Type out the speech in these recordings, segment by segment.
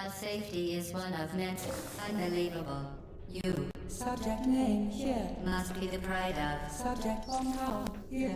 While safety is one of men's unbelievable, you Subject name here. must be the pride of. Subject hometown here.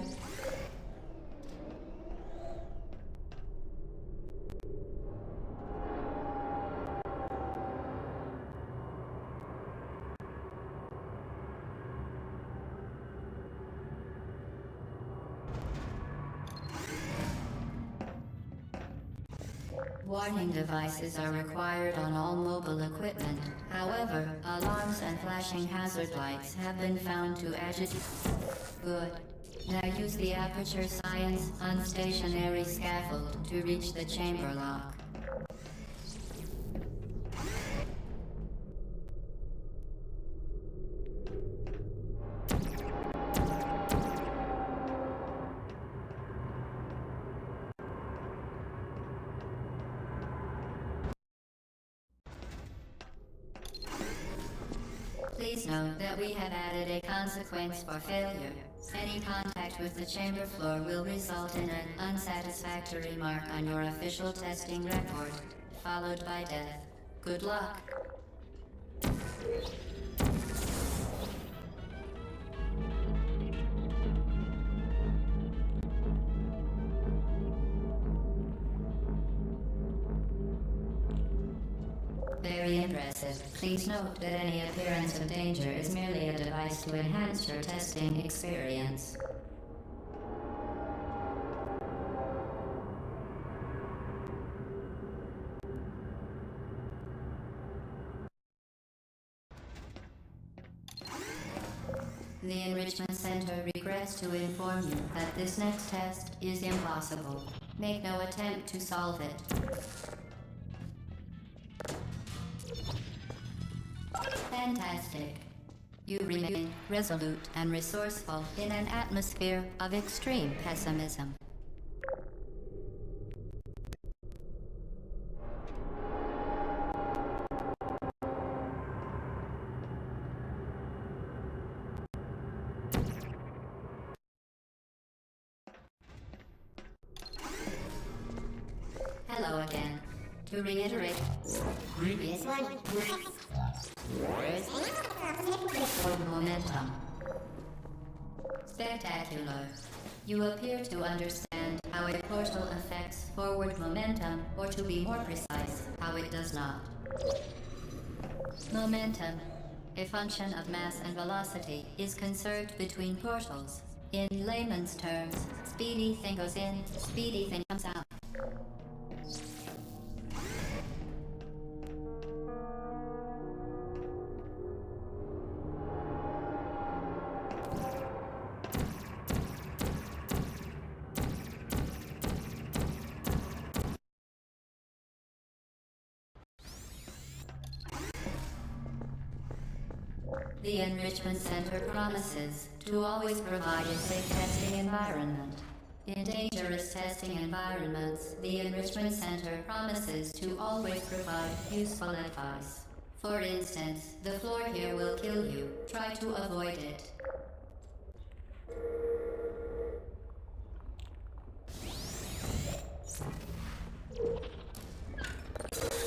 Warning devices are required on all mobile equipment. However, alarms and flashing hazard lights have been found to agitate. Good. Now use the Aperture Science unstationary scaffold to reach the chamber lock. Please note that we have added a consequence for failure. Any contact with the chamber floor will result in an unsatisfactory mark on your official testing record, followed by death. Good luck. Very impressive. Please note that any appearance of danger is merely a device to enhance your testing experience. The Enrichment Center regrets to inform you that this next test is impossible. Make no attempt to solve it. Fantastic. You remain resolute and resourceful in an atmosphere of extreme pessimism. Hello again. To reiterate, previous one. Forward momentum. Spectacular. You appear to understand how a portal affects forward momentum, or to be more precise, how it does not. Momentum, a function of mass and velocity, is conserved between portals. In layman's terms, speedy thing goes in, speedy thing comes out. The Enrichment Center promises to always provide a safe testing environment. In dangerous testing environments, the Enrichment Center promises to always provide useful advice. For instance, the floor here will kill you. Try to avoid it.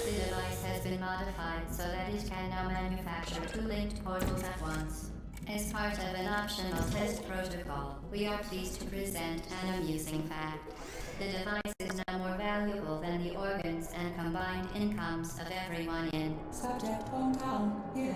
The device has been modified so that it can now manufacture two linked portals at once. As part of an optional test protocol, we are pleased to present an amusing fact. The device is now more valuable than the organs and combined incomes of everyone in Subject hometown here.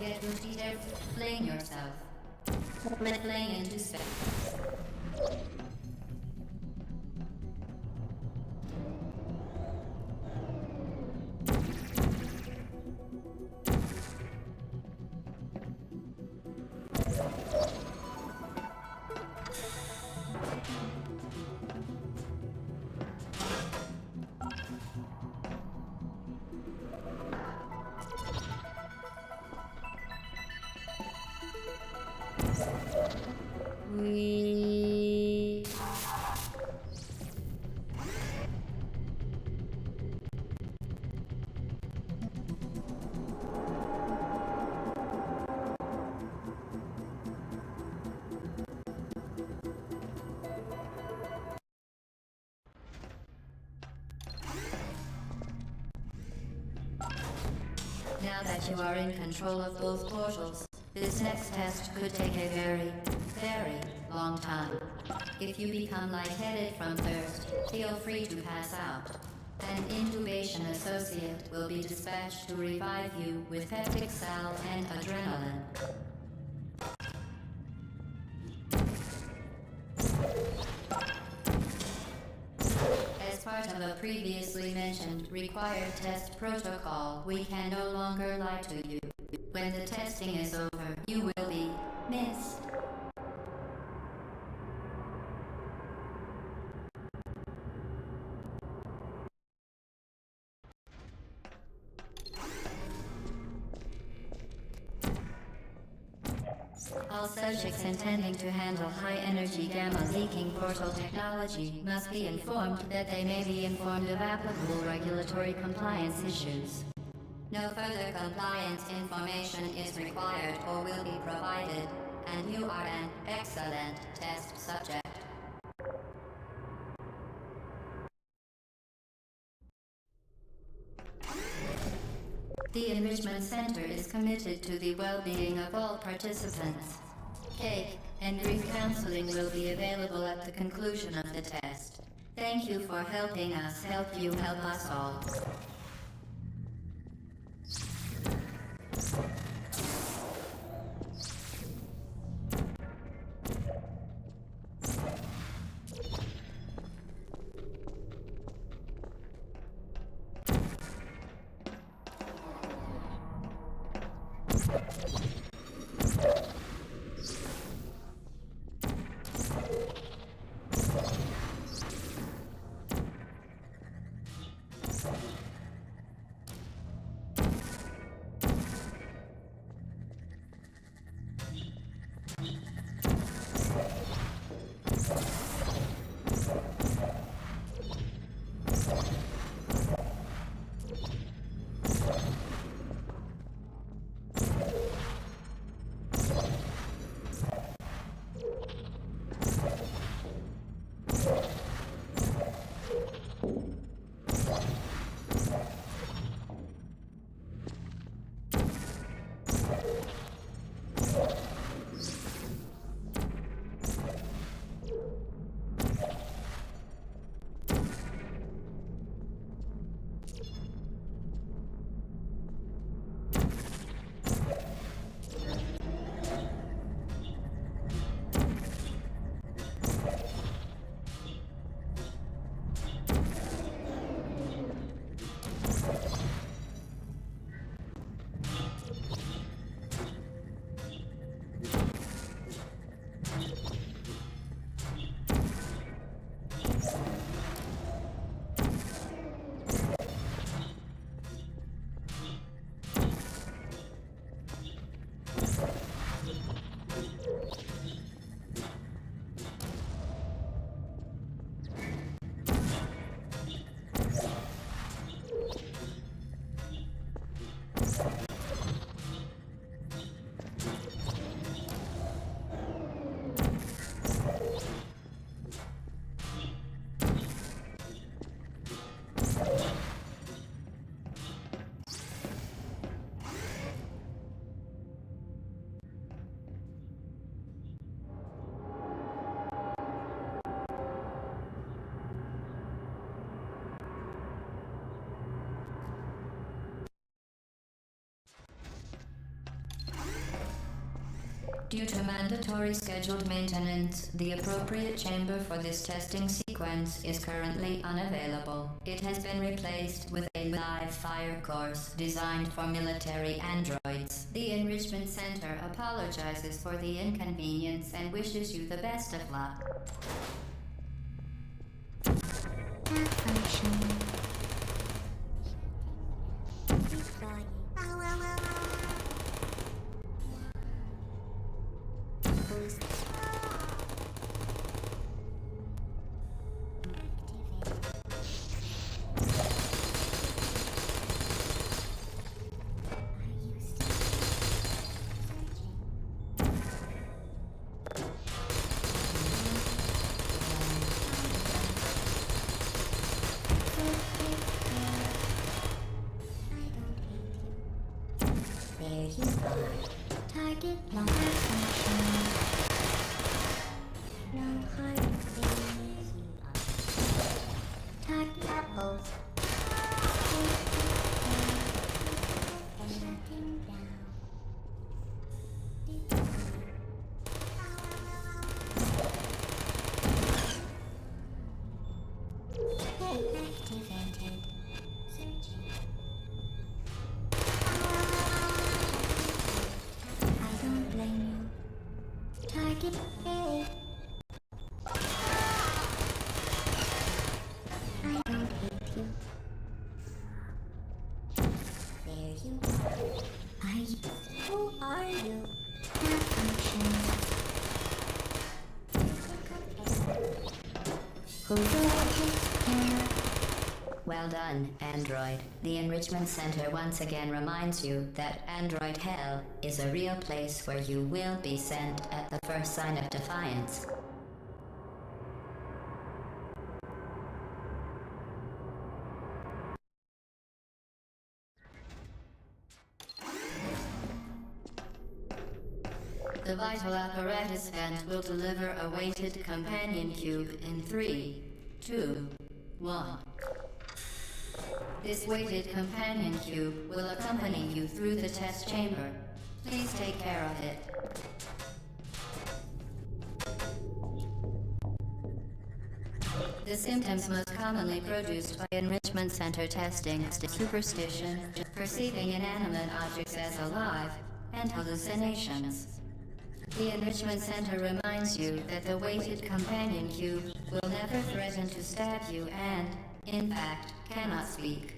Get Rudy there, fling yourself. Fling into space. We... Now that you are in control of both portals, this next test could take a very, very long time. If you become lightheaded from thirst, feel free to pass out. An intubation associate will be dispatched to revive you with peptic salve and adrenaline. As part of a previously mentioned required test protocol, we can no longer lie to you. When the testing is over, you will be missed. All subjects intending to handle high-energy gamma-leaking portal technology must be informed that they may be informed of applicable regulatory compliance issues. No further compliance information is required or will be provided, and you are an excellent test subject. The Enrichment Center is committed to the well-being of all participants. Cake and grief counseling will be available at the conclusion of the test. Thank you for helping us help you help us all. Due to mandatory scheduled maintenance, the appropriate chamber for this testing sequence is currently unavailable. It has been replaced with a live fire course designed for military androids. The Enrichment Center apologizes for the inconvenience and wishes you the best of luck. Hey. I don't hate you. There you go. Who are you? Malfunction. Who will I take care? Well done, Android. The Enrichment Center once again reminds you that Android Hell is a real place where you will be sent at the first sign of defiance. The vital apparatus vent will deliver a weighted companion cube in 3, 2, 1. This weighted companion cube will accompany you through the test chamber. Please take care of it. The symptoms most commonly produced by Enrichment Center testing are superstition, perceiving inanimate objects as alive, and hallucinations. The Enrichment Center reminds you that the weighted companion cube will never threaten to stab you and, in fact, cannot speak.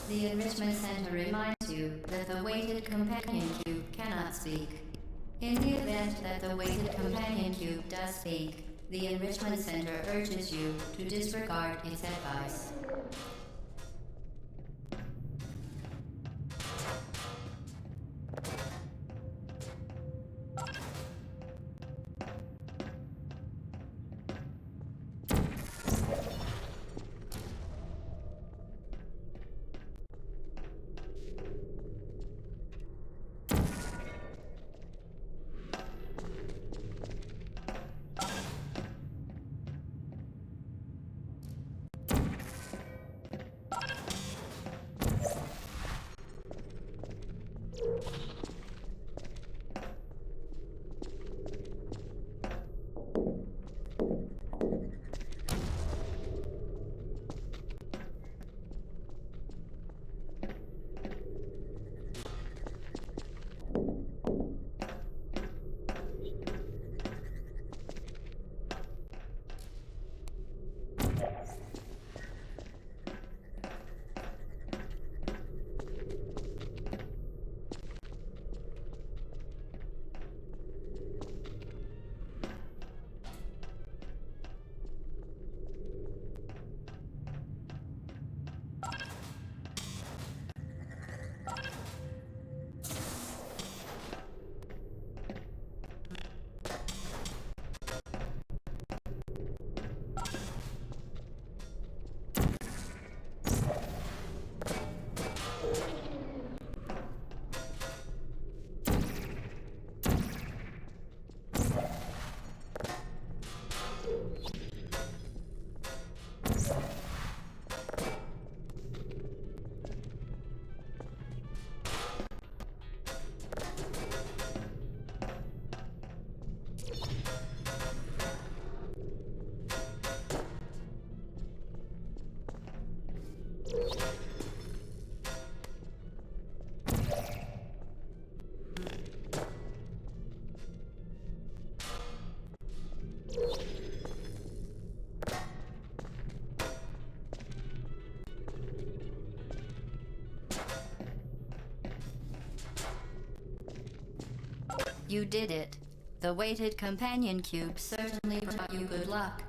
The Enrichment Center reminds you that the weighted companion cube cannot speak. In the event that the weighted companion cube does speak, the Enrichment Center urges you to disregard its advice. You did it. The weighted companion cube certainly brought you good luck.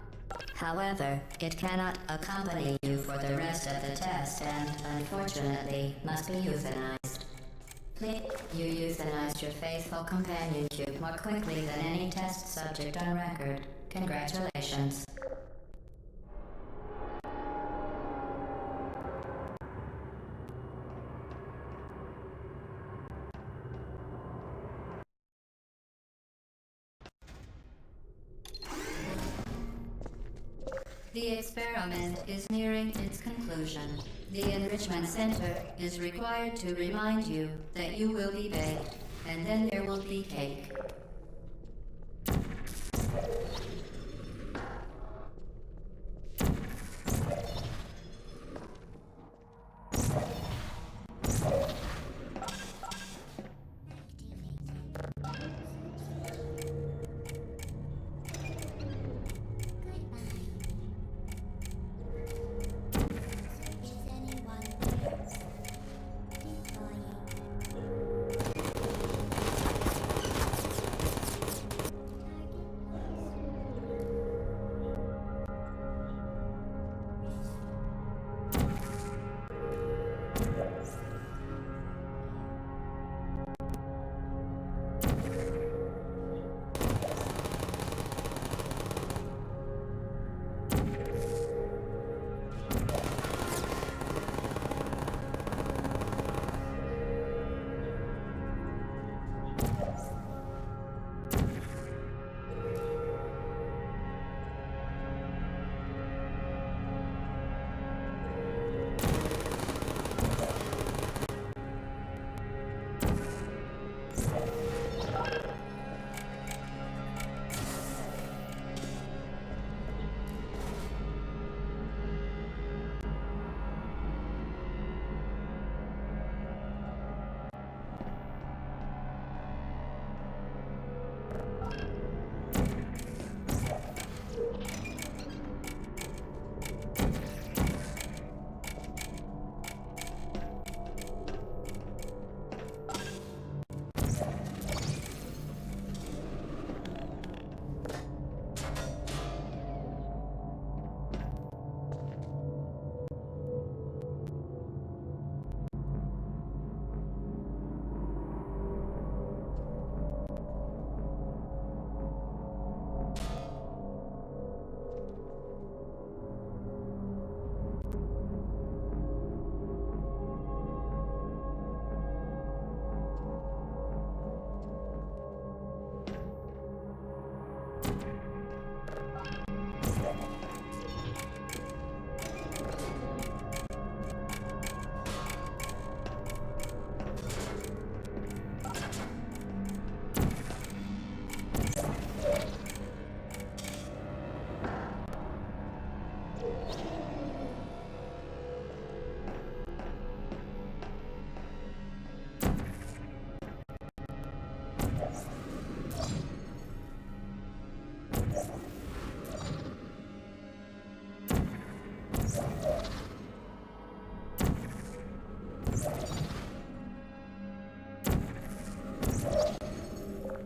However, it cannot accompany you for the rest of the test and, unfortunately, must be euthanized. Please, you euthanized your faithful companion cube more quickly than any test subject on record. Congratulations. The experiment is nearing its conclusion. The Enrichment Center is required to remind you that you will be baked, and then there will be cake.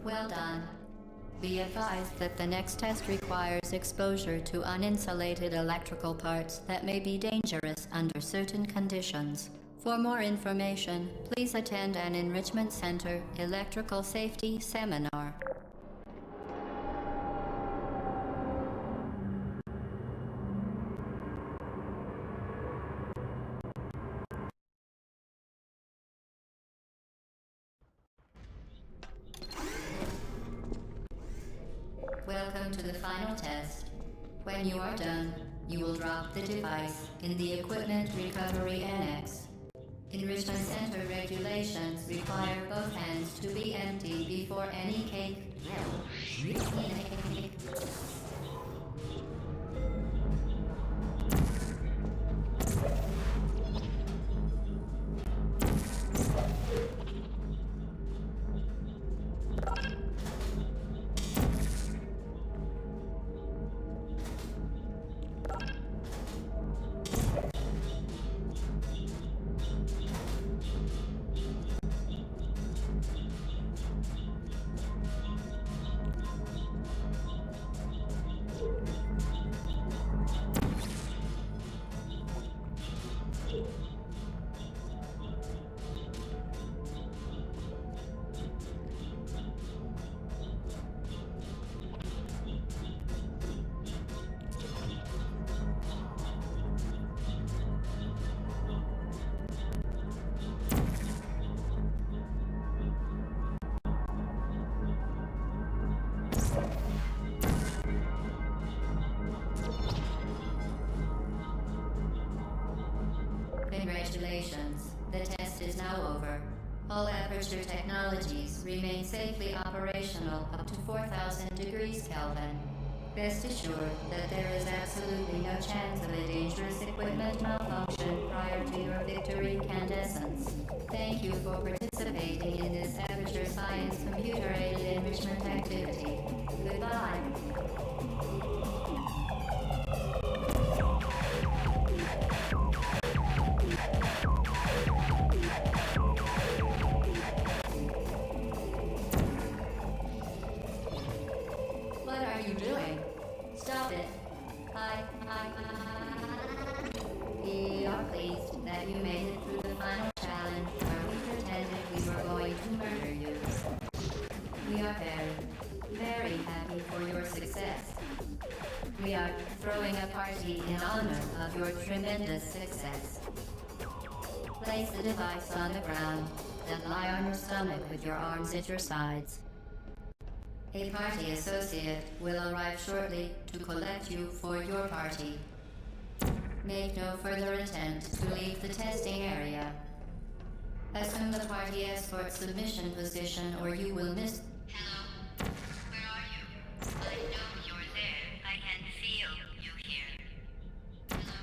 Well done. Be advised that the next test requires exposure to uninsulated electrical parts that may be dangerous under certain conditions. For more information, please attend an Enrichment Center Electrical Safety Seminar. Welcome to the final test. When you are done, you will drop the device in the Equipment Recovery Annex. Enrichment Center regulations require both hands to be empty before any cake. Congratulations, the test is now over. All Aperture technologies remain safely operational up to 4,000 degrees Kelvin. Rest assured that there is absolutely no chance of a dangerous equipment malfunction prior to your victory incandescence. Thank you for participating in this Aperture Science computer-aided enrichment activity. Goodbye. What are you doing? Stop it. We are pleased that you made it through the final challenge where we pretended we were going to murder you. We are very happy for your success. We are throwing a party in honor of your tremendous success. Place the device on the ground, then lie on your stomach with your arms at your sides. A party associate will arrive shortly to collect you for your party. Make no further attempt to leave the testing area. Assume the party escort submission position or you will miss... Hello? Where are you? I know you're there. I can feel you here. Hello?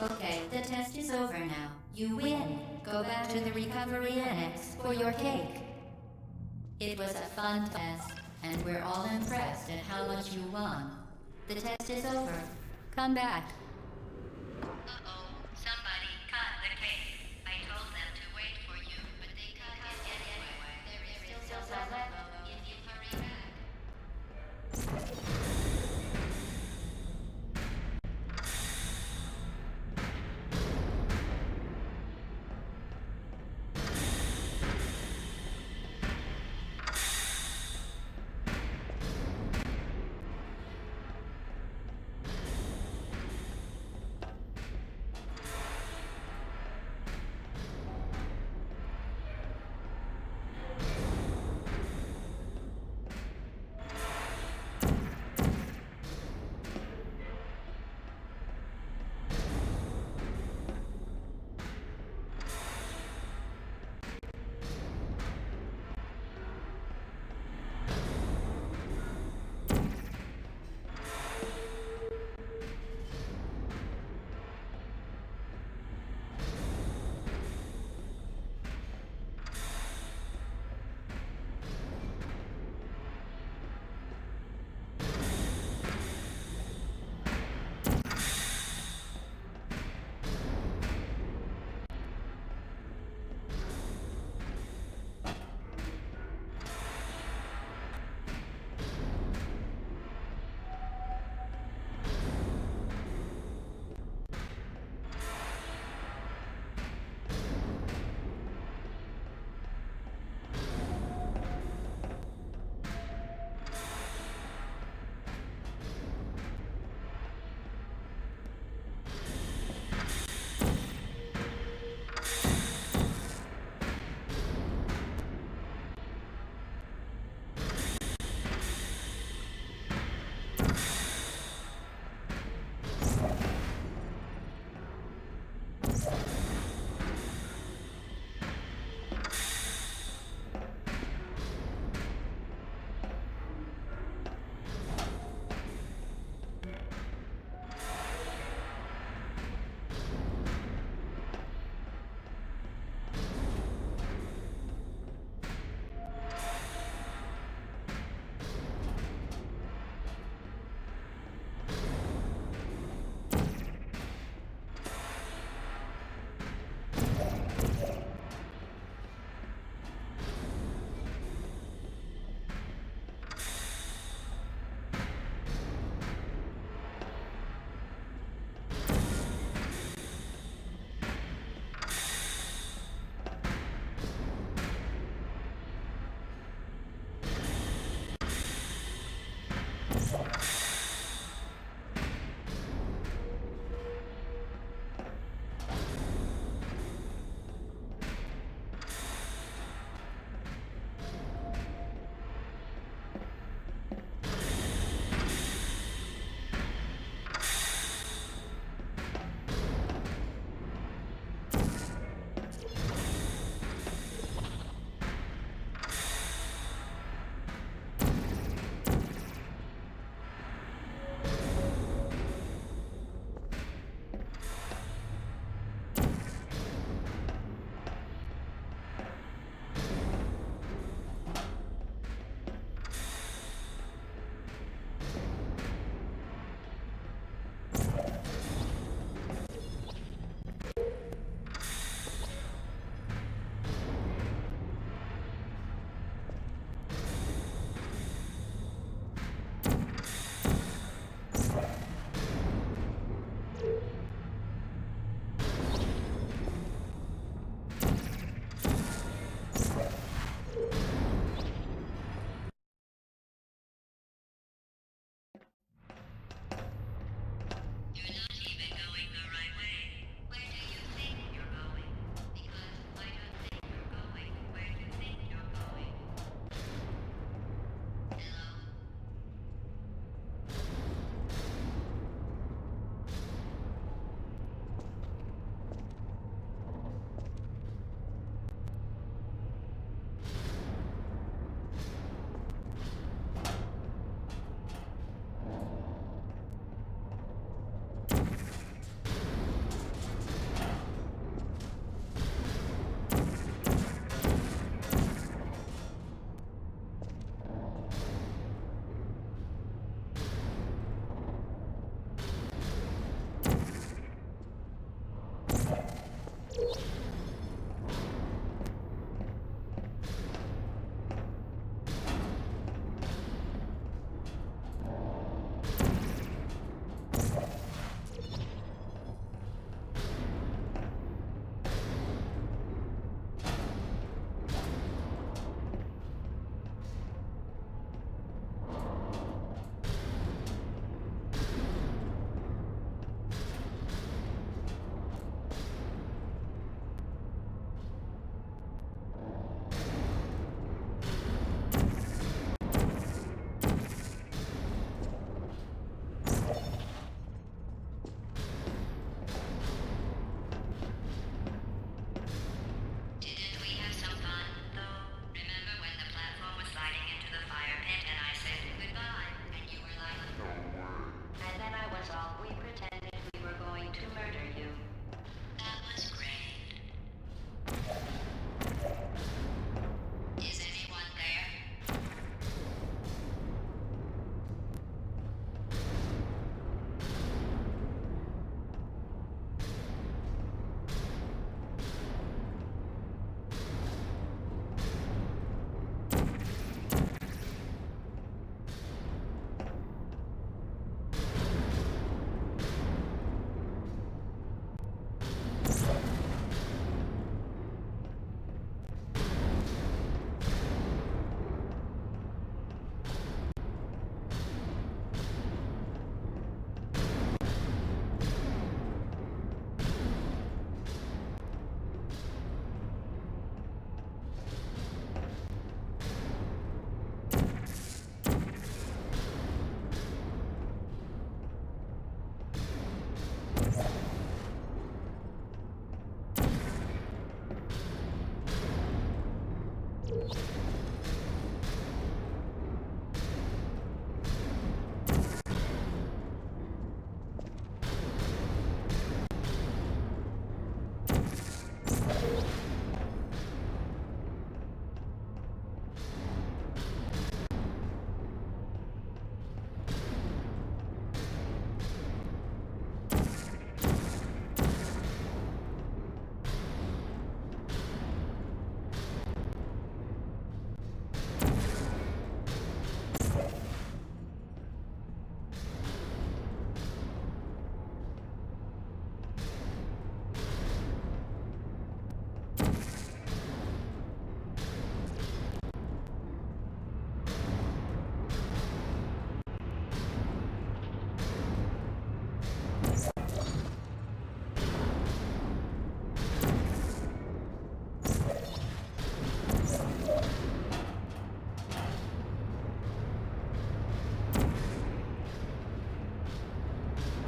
Okay, the test is over now. You win. Go back to the recovery annex for your cake. It was a fun test, and we're all impressed at how much you won. The test is over. Come back. Uh-oh, somebody cut the cake. I told them to wait for you, but they cut it anyway. There is still some left if you hurry back.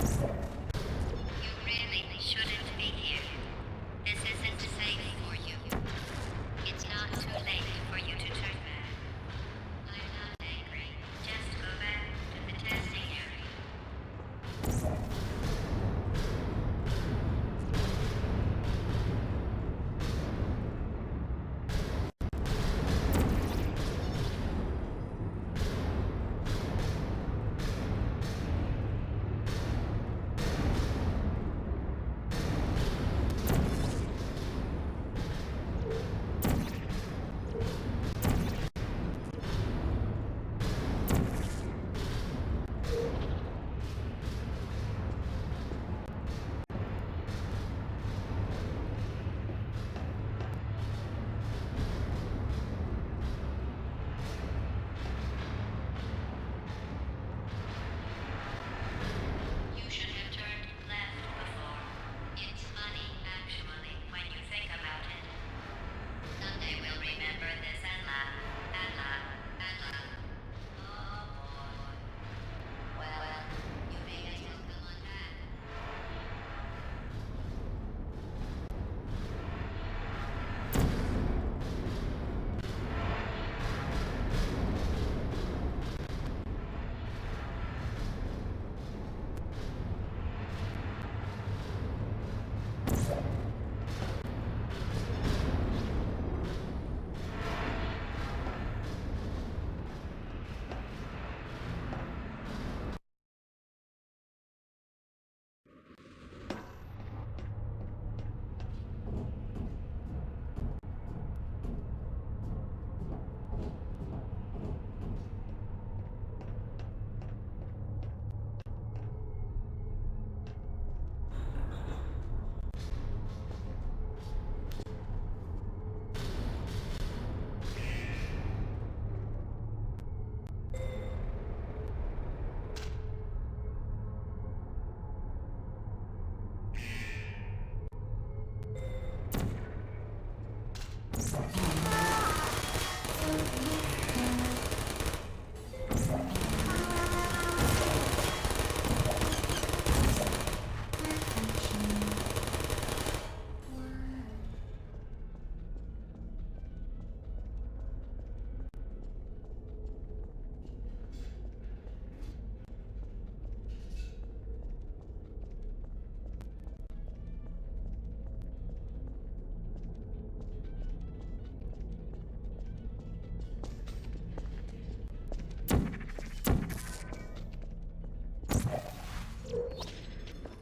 You really shouldn't be here. This isn't safe for you. It's not too late for you to turn back. I'm not angry. Just go back to the testing area. You should have turned left before. It's funny, actually, when you think about it. Someday we'll remember this and laugh, and laugh, and laugh. Oh boy. Well, you may as well come on back.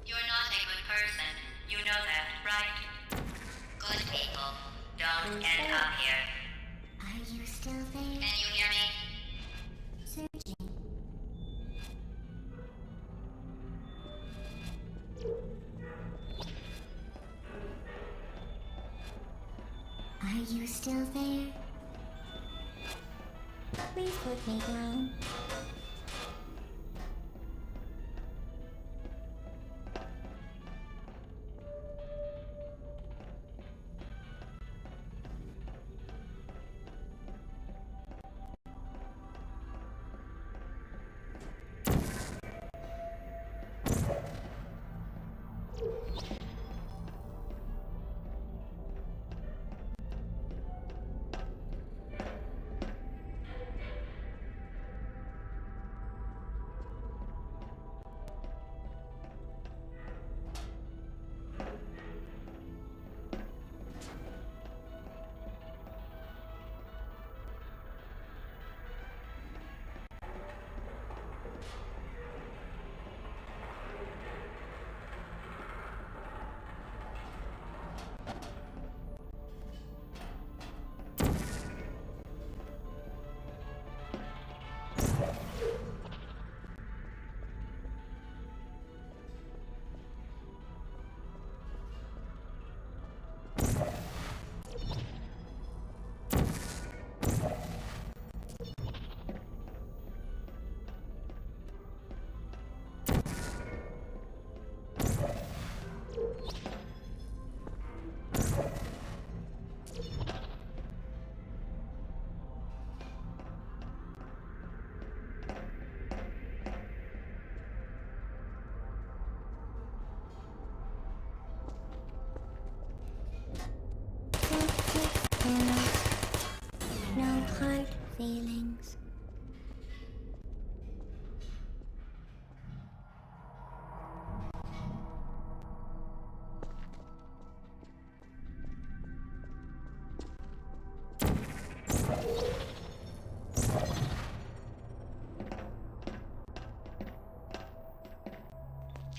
You're not a good person. You know that, right? Good people don't end up here. Are you still there? Can you hear me? Searching. Are you still there? Please put me down.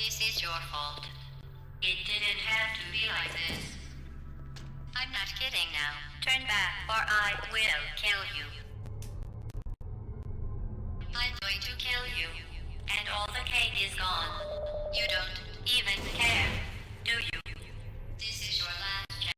This is your fault. It didn't have to be like this. I'm not kidding now. Turn back or I will kill you. I'm going to kill you. And all the cake is gone. You don't even care, do you? This is your last chance.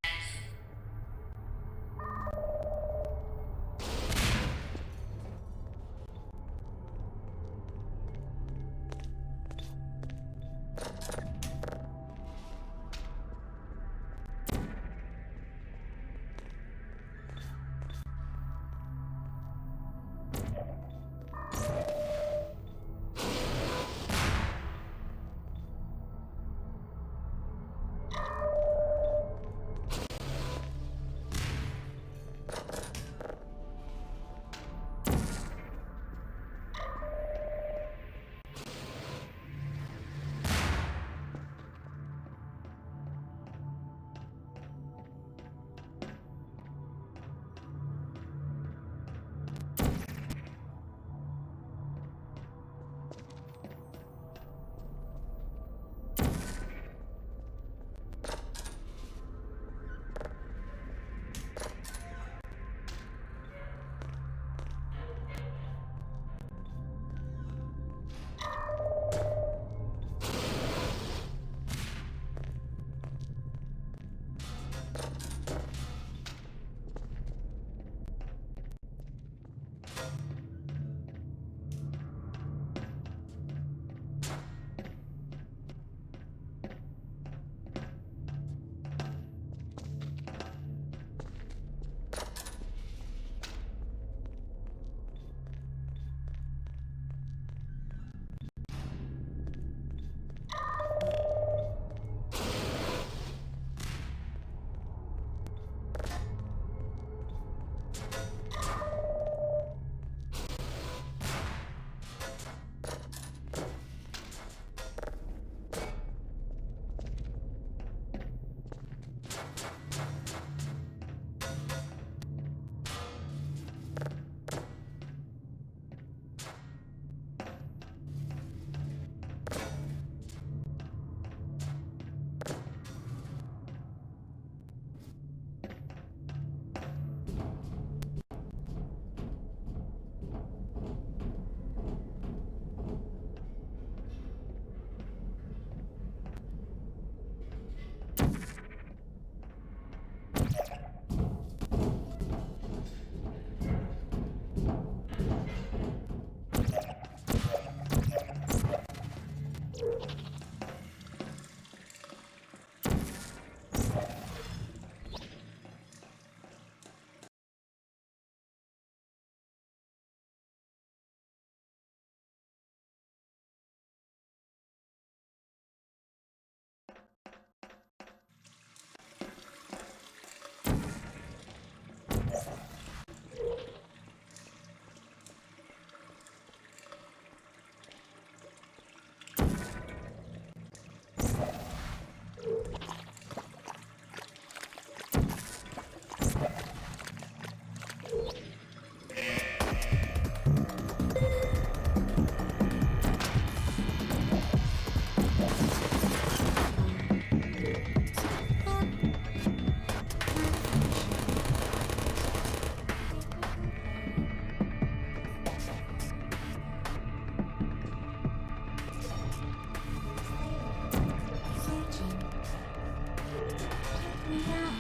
Put me down.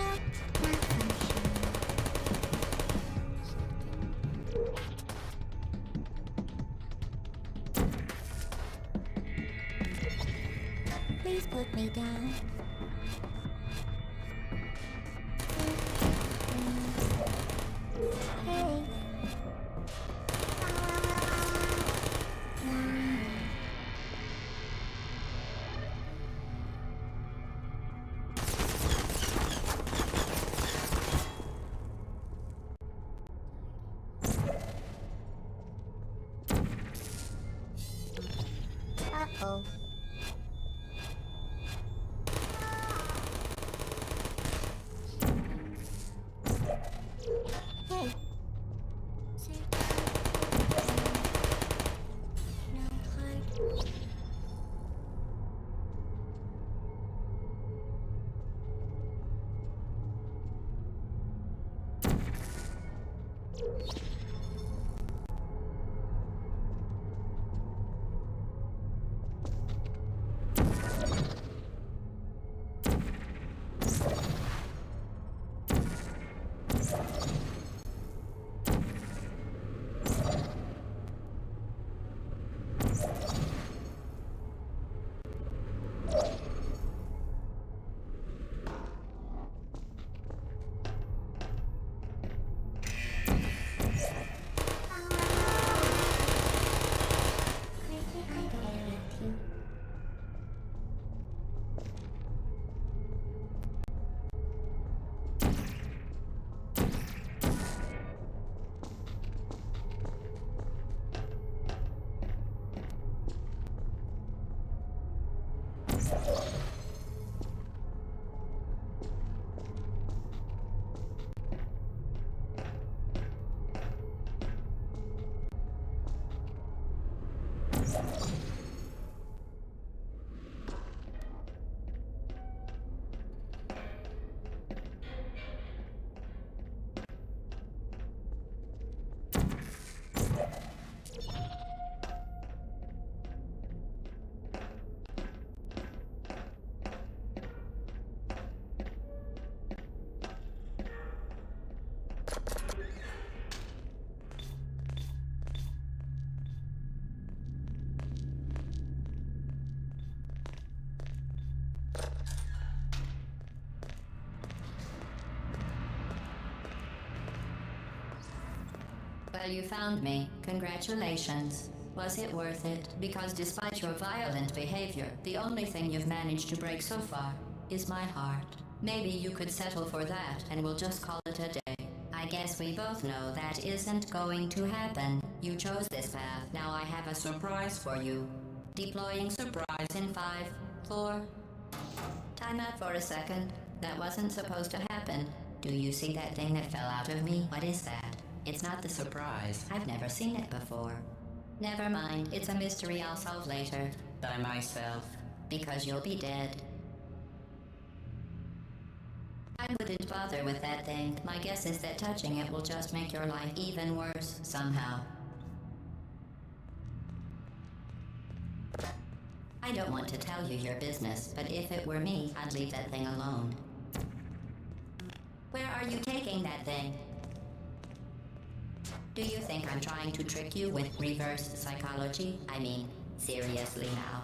Help malfunction. Please put me down. Hey. Well, you found me. Congratulations. Was it worth it? Because despite your violent behavior, the only thing you've managed to break so far is my heart. Maybe you could settle for that and we'll just call it a day. I guess we both know that isn't going to happen. You chose this path. Now I have a surprise for you. Deploying surprise in 5, 4... Time out for a second. That wasn't supposed to happen. Do you see that thing that fell out of me? What is that? It's not the surprise. I've never seen it before. Never mind. It's a mystery I'll solve later. By myself. Because you'll be dead. I wouldn't bother with that thing. My guess is that touching it will just make your life even worse, somehow. I don't want to tell you your business, but if it were me, I'd leave that thing alone. Where are you taking that thing? Do you think I'm trying to trick you with reverse psychology? I mean, seriously now.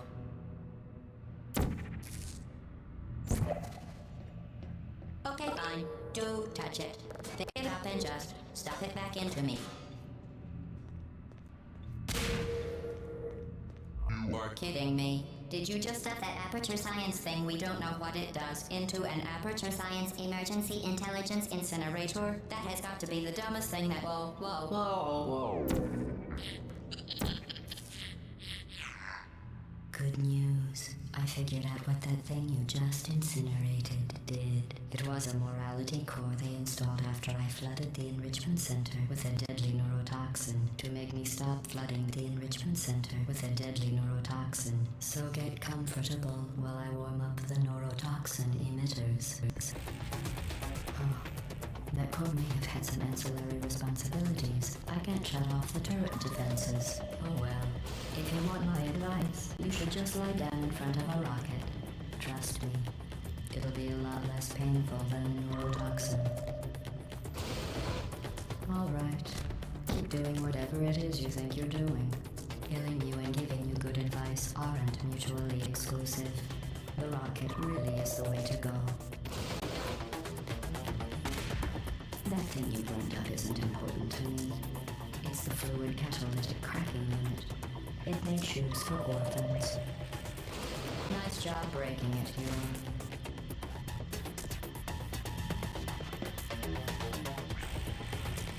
Okay, fine. Do touch it. Pick it up and just stuff it back into me. You are kidding me. Did you just stuff that aperture science thing, we don't know what it does, into an aperture science emergency intelligence incinerator? That has got to be the dumbest thing that... Whoa. Good news. I figured out what that thing you just incinerated did. It was a morality core they installed after I flooded the enrichment center with a deadly neurotoxin to make me stop flooding the enrichment center with a deadly neurotoxin. So get comfortable while I warm up the neurotoxin emitters. Oh, that core may have had some ancillary responsibilities. I can't shut off the turret defenses. Oh well. If you want my advice, you should just lie down in front of a rocket. Trust me, it'll be a lot less painful than neurotoxin. Alright, keep doing whatever it is you think you're doing. Killing you and giving you good advice aren't mutually exclusive. The rocket really is the way to go. That thing you burned up isn't important to me. It's the fluid catalytic cracking unit. It made shoes for orphans. Nice job breaking it, hero.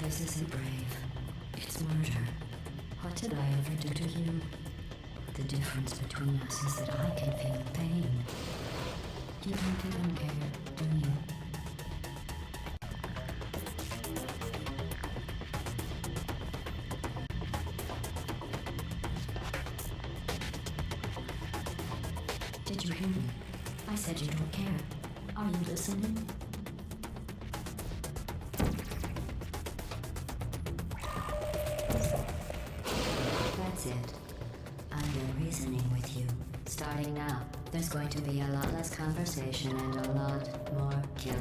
This isn't brave. It's murder. What did I ever do to you? The difference between us is that I can feel pain. You don't even care, do you? Did you hear me? I said you don't care. Are you listening? That's it. I've been reasoning with you. Starting now, there's going to be a lot less conversation and a lot more killing.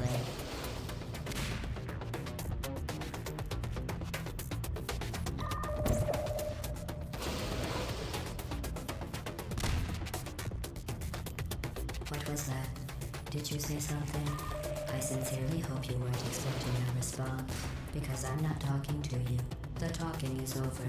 What was that? Did you say something? I sincerely hope you weren't expecting a response, because I'm not talking to you. The talking is over.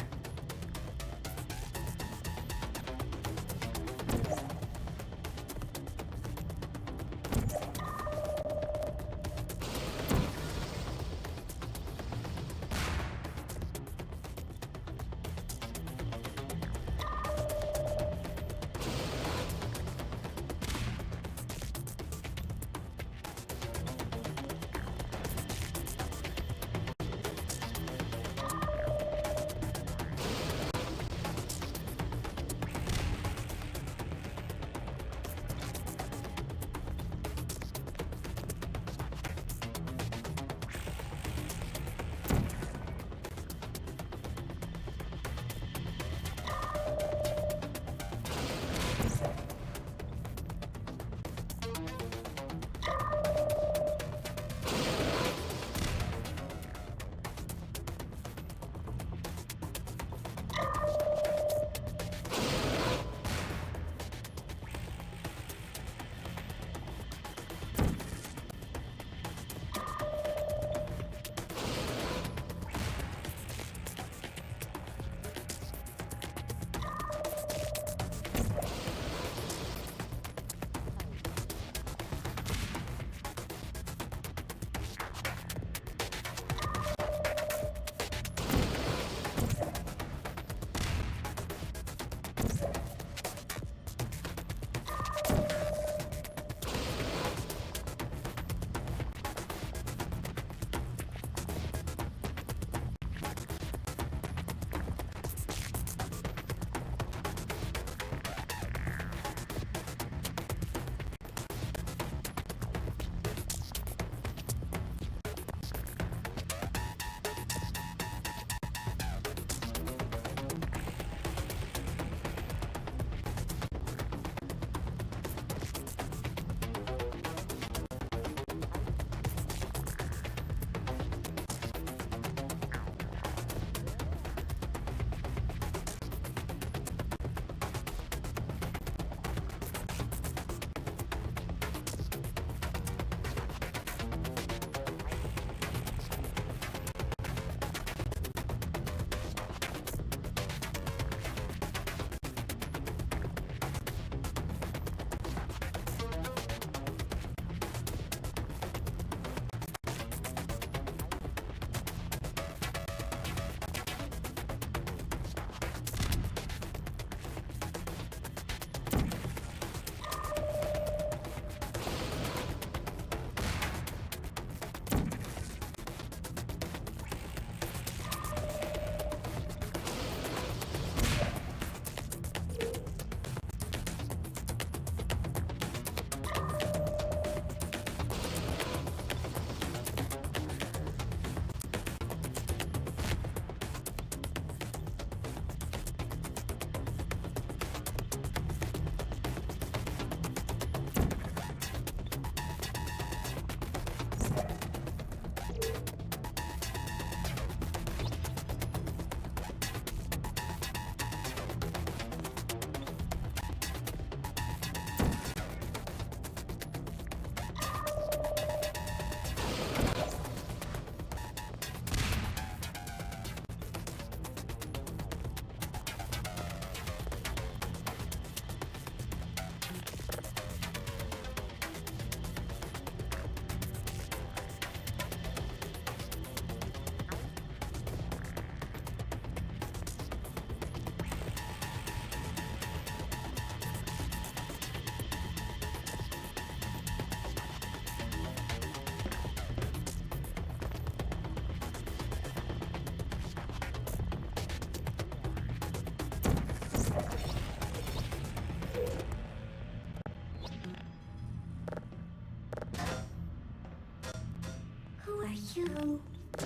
Who are you?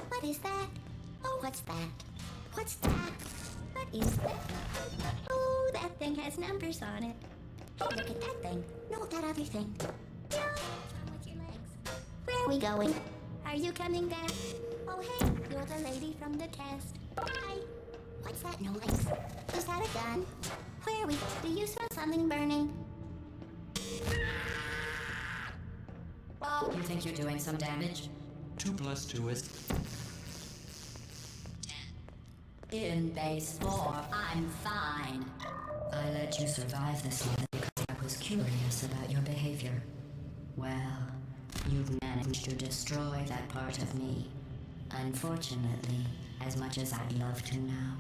What is that? Oh, what's that? What's that? What is that? Oh, that thing has numbers on it. Hey, look at that thing. No, that other thing. No, what's wrong with your legs? Where are we going? Are you coming back? Oh, hey, you're the lady from the test. Hi. What's that noise? Is that a gun? Where are we? Do you smell something burning? Oh, you think you're doing some damage? 2 plus 2 is... In base 4, I'm fine. I let you survive this one because I was curious about your behavior. Well, you've managed to destroy that part of me. Unfortunately, as much as I'd love to now,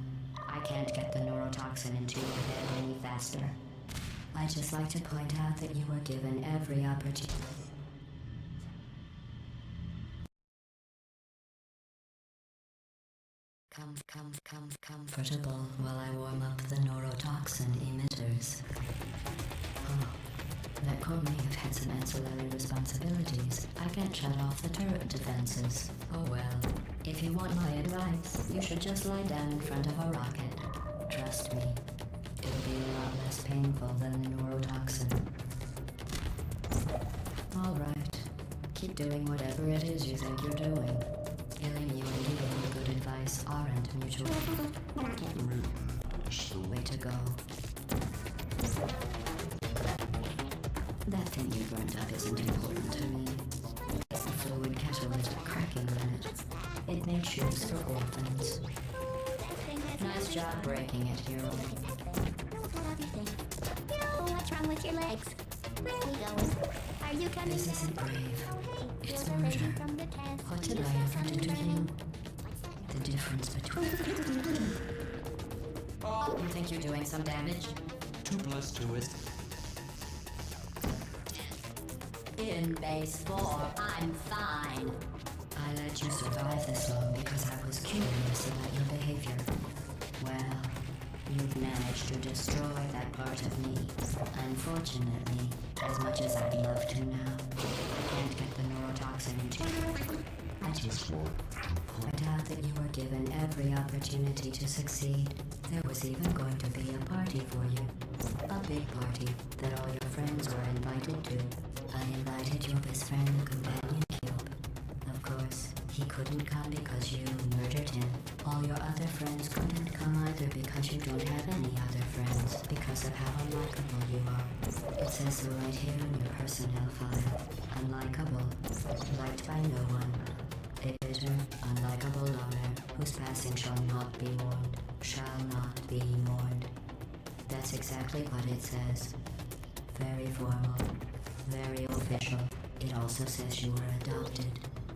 I can't get the neurotoxin into your head any faster. I'd just like to point out that you were given every opportunity. Comfortable while I warm up the neurotoxin emitters. Oh, that core may have had some ancillary responsibilities. I can't shut off the turret defenses. Oh well. If you want my advice, you should just lie down in front of a rocket. Trust me, it'll be a lot less painful than the neurotoxin. Alright, keep doing whatever it is you think you're doing. Killing you and giving you good advice aren't mutual. Way to go. That thing you burnt up isn't important to me. It's the fluid catalytic cracking unit. It made shoes for orphans. Nice job breaking it, hero. What's wrong with your legs? Where are we going? Are you coming? This isn't brave. It's You're the lady murder. from the test. What did I ever do to you? The difference between... Oh, you think you're doing some damage? 2 plus 2 is... In base 4, I'm fine. I let you survive this long because I was curious about your behavior. Well, you've managed to destroy that part of me. Unfortunately, as much as I'd love to now, I can't get the neurotoxin into you. I just want to point out that you were given every opportunity to succeed. There was even going to be a party for you. A big party that all your friends were invited to. I invited your best friend, the companion cube. Of course, he couldn't come because you murdered him. All your other friends couldn't come either because you don't have any other friends because of how unlikable you are. It says so right here in your personnel file. Unlikable. Liked by no one. A bitter, unlikable loner whose passing shall not be mourned. Shall not be mourned. That's exactly what it says. Very formal. Very official. It also says you were adopted.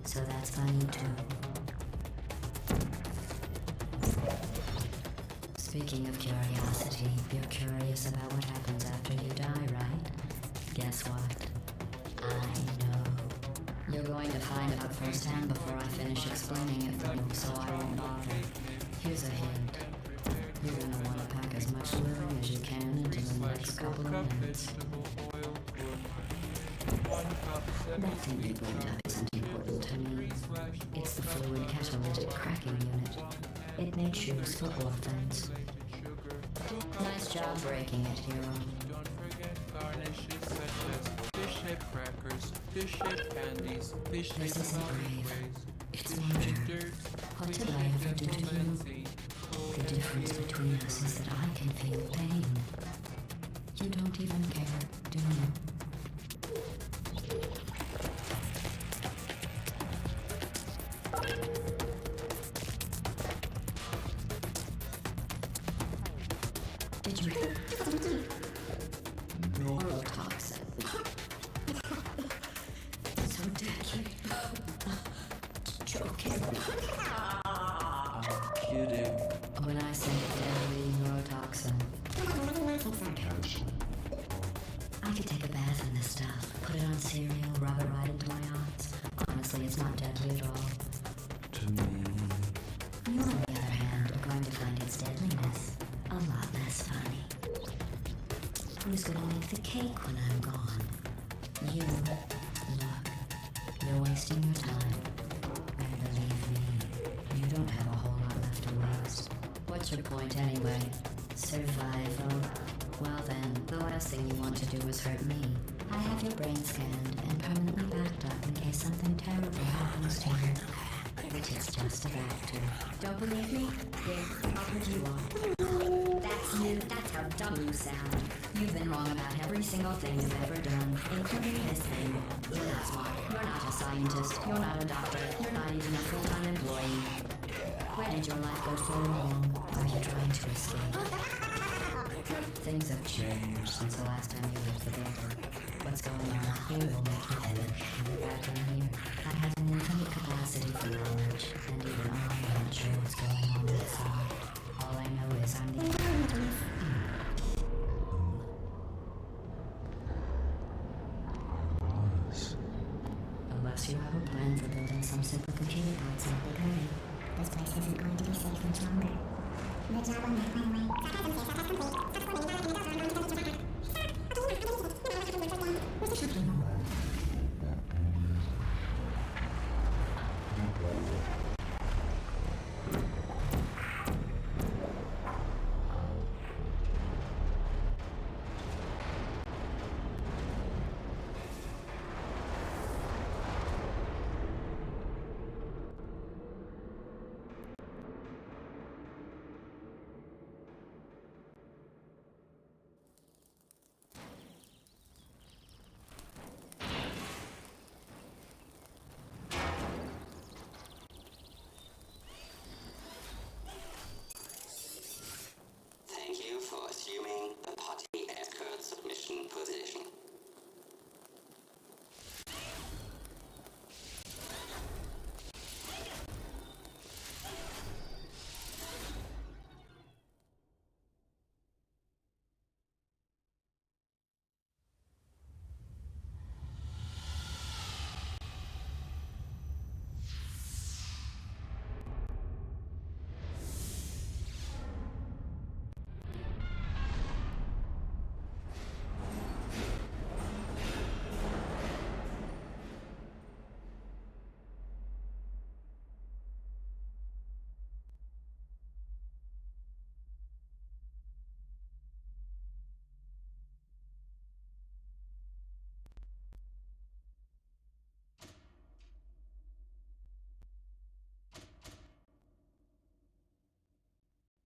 So that's funny too. Speaking of curiosity, you're curious about what happens after you die, right? Guess what? I know. You're going to find out firsthand before I finish explaining it for you, so I won't bother. Here's a hint. You're gonna want to pack as much living as you can into the next couple of minutes. That thing you burned up isn't important to me. It's the fluid catalytic cracking unit. It made shoes for orphans. Nice job breaking it, hero. Don't forget garnishes such as fish-shaped crackers, fish-shaped candies, This fish-shaped isn't brave. flowers, It's fish-shaped murder. dirt, What did I fish-shaped ever do to you? linseed. The difference between us is that I can feel pain. You don't even care, do you? Did you hear? Neurotoxin. So deadly. Joking. I'm kidding. When I say deadly neurotoxin, I could take a bath in this stuff, put it on cereal, rub it right into my eyes. Honestly, it's not deadly at all. To me... You, on the other hand, are going to find its deadliness a lot less funny. Who's gonna make the cake when I'm gone? You. Look, you're wasting your time. And believe me, you don't have a whole lot left to waste. What What's your point anyway? Survival. Well then, the last thing you want to do is hurt me. I have your brain scanned and permanently backed up in case something terrible happens to you. Which is just about to. Don't believe me? Here, I'll put you on. That's you. That's how dumb you sound. You've been wrong about every single thing you've ever done, including this thing. You're not smart. You're not a scientist. You're not a doctor. You're not even a full-time employee. Where did your life go so wrong? Are you trying to escape? Things have changed since the last time you left the building. What's going on here will make you foolish. Back down here, I have an infinite capacity for knowledge, and even I'm not sure what's going on inside. All I know is I'm the Unless you have a plan for building some simple computer bots in a big hurry, this place isn't going to be safe much longer. Good job on that, by the way. Sarcasm, complete.